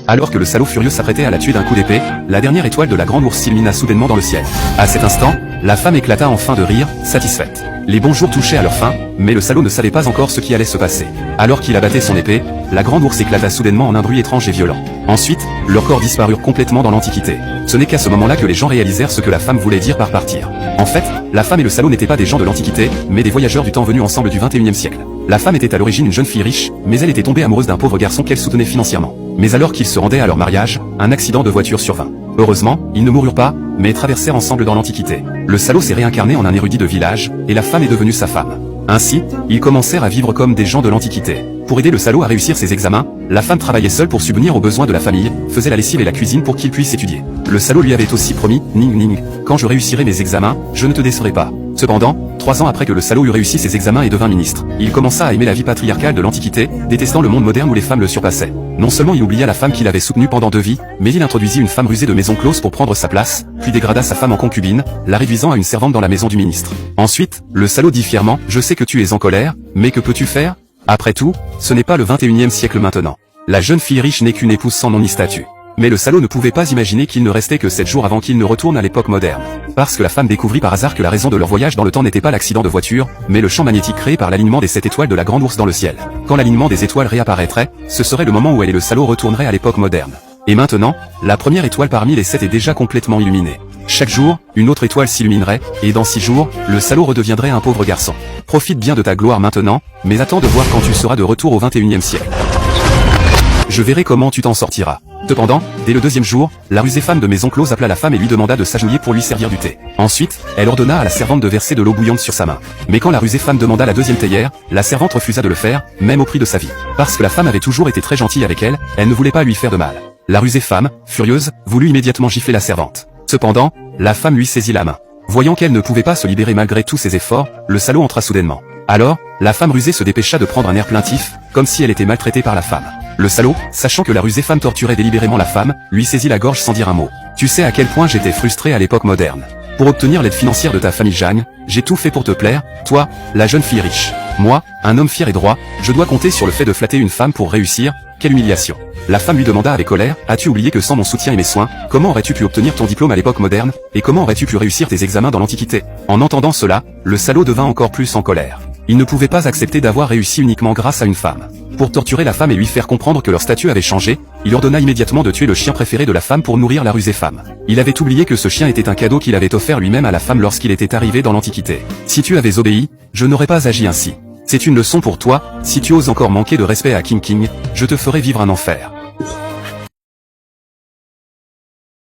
Alors que le salaud furieux s'apprêtait à la tuer d'un coup d'épée, la dernière étoile de la grande ours s'illumina soudainement dans le ciel. À cet instant, la femme éclata enfin de rire, satisfaite. Les bons jours touchaient à leur fin, mais le salaud ne savait pas encore ce qui allait se passer. Alors qu'il abattait son épée, la grande ours éclata soudainement en un bruit étrange et violent. Ensuite, leurs corps disparurent complètement dans l'Antiquité. Ce n'est qu'à ce moment-là que les gens réalisèrent ce que la femme voulait dire par partir. En fait, la femme et le salaud n'étaient pas des gens de l'Antiquité, mais des voyageurs du temps venus ensemble du 21e siècle. La femme était à l'origine une jeune fille riche, mais elle était tombée amoureuse d'un pauvre garçon qu'elle soutenait financièrement. Mais alors qu'ils se rendaient à leur mariage, un accident de voiture survint. Heureusement, ils ne moururent pas, mais traversèrent ensemble dans l'Antiquité. Le salaud s'est réincarné en un érudit de village, et la femme est devenue sa femme. Ainsi, ils commencèrent à vivre comme des gens de l'Antiquité. Pour aider le salaud à réussir ses examens, la femme travaillait seule pour subvenir aux besoins de la famille, faisait la lessive et la cuisine pour qu'il puisse étudier. Le salaud lui avait aussi promis, Ning Ning, quand je réussirai mes examens, je ne te décerai pas. Cependant, 3 ans après que le salaud eut réussi ses examens et devint ministre, il commença à aimer la vie patriarcale de l'Antiquité, détestant le monde moderne où les femmes le surpassaient. Non seulement il oublia la femme qu'il avait soutenue pendant 2 vies, mais il introduisit une femme rusée de maison close pour prendre sa place, puis dégrada sa femme en concubine, la réduisant à une servante dans la maison du ministre. Ensuite, le salaud dit fièrement, je sais que tu es en colère, mais que peux-tu faire? Après tout, ce n'est pas le 21e siècle maintenant. La jeune fille riche n'est qu'une épouse sans nom ni statut. Mais le salaud ne pouvait pas imaginer qu'il ne restait que 7 jours avant qu'il ne retourne à l'époque moderne. Parce que la femme découvrit par hasard que la raison de leur voyage dans le temps n'était pas l'accident de voiture, mais le champ magnétique créé par l'alignement des 7 étoiles de la grande ours dans le ciel. Quand l'alignement des étoiles réapparaîtrait, ce serait le moment où elle et le salaud retourneraient à l'époque moderne. Et maintenant, la première étoile parmi les 7 est déjà complètement illuminée. Chaque jour, une autre étoile s'illuminerait, et dans 6 jours, le salaud redeviendrait un pauvre garçon. Profite bien de ta gloire maintenant, mais attends de voir quand tu seras de retour au 21e siècle. Je verrai comment tu t'en sortiras. Cependant, dès le 2e jour, la rusée femme de maison close appela la femme et lui demanda de s'agenouiller pour lui servir du thé. Ensuite, elle ordonna à la servante de verser de l'eau bouillante sur sa main. Mais quand la rusée femme demanda la 2e théière, la servante refusa de le faire, même au prix de sa vie. Parce que la femme avait toujours été très gentille avec elle, elle ne voulait pas lui faire de mal. La rusée femme, furieuse, voulut immédiatement gifler la servante. Cependant, la femme lui saisit la main. Voyant qu'elle ne pouvait pas se libérer malgré tous ses efforts, le salaud entra soudainement. Alors, la femme rusée se dépêcha de prendre un air plaintif, comme si elle était maltraitée par la femme. Le salaud, sachant que la rusée femme torturait délibérément la femme, lui saisit la gorge sans dire un mot. Tu sais à quel point j'étais frustré à l'époque moderne. Pour obtenir l'aide financière de ta famille Jeanne, j'ai tout fait pour te plaire, toi, la jeune fille riche. Moi, un homme fier et droit, je dois compter sur le fait de flatter une femme pour réussir, quelle humiliation. La femme lui demanda avec colère, as-tu oublié que sans mon soutien et mes soins, comment aurais-tu pu obtenir ton diplôme à l'époque moderne, et comment aurais-tu pu réussir tes examens dans l'Antiquité? En entendant cela, le salaud devint encore plus en colère. Il ne pouvait pas accepter d'avoir réussi uniquement grâce à une femme. Pour torturer la femme et lui faire comprendre que leur statut avait changé, il ordonna immédiatement de tuer le chien préféré de la femme pour nourrir la rusée femme. Il avait oublié que ce chien était un cadeau qu'il avait offert lui-même à la femme lorsqu'il était arrivé dans l'Antiquité. Si tu avais obéi, je n'aurais pas agi ainsi. C'est une leçon pour toi, si tu oses encore manquer de respect à King King, je te ferai vivre un enfer.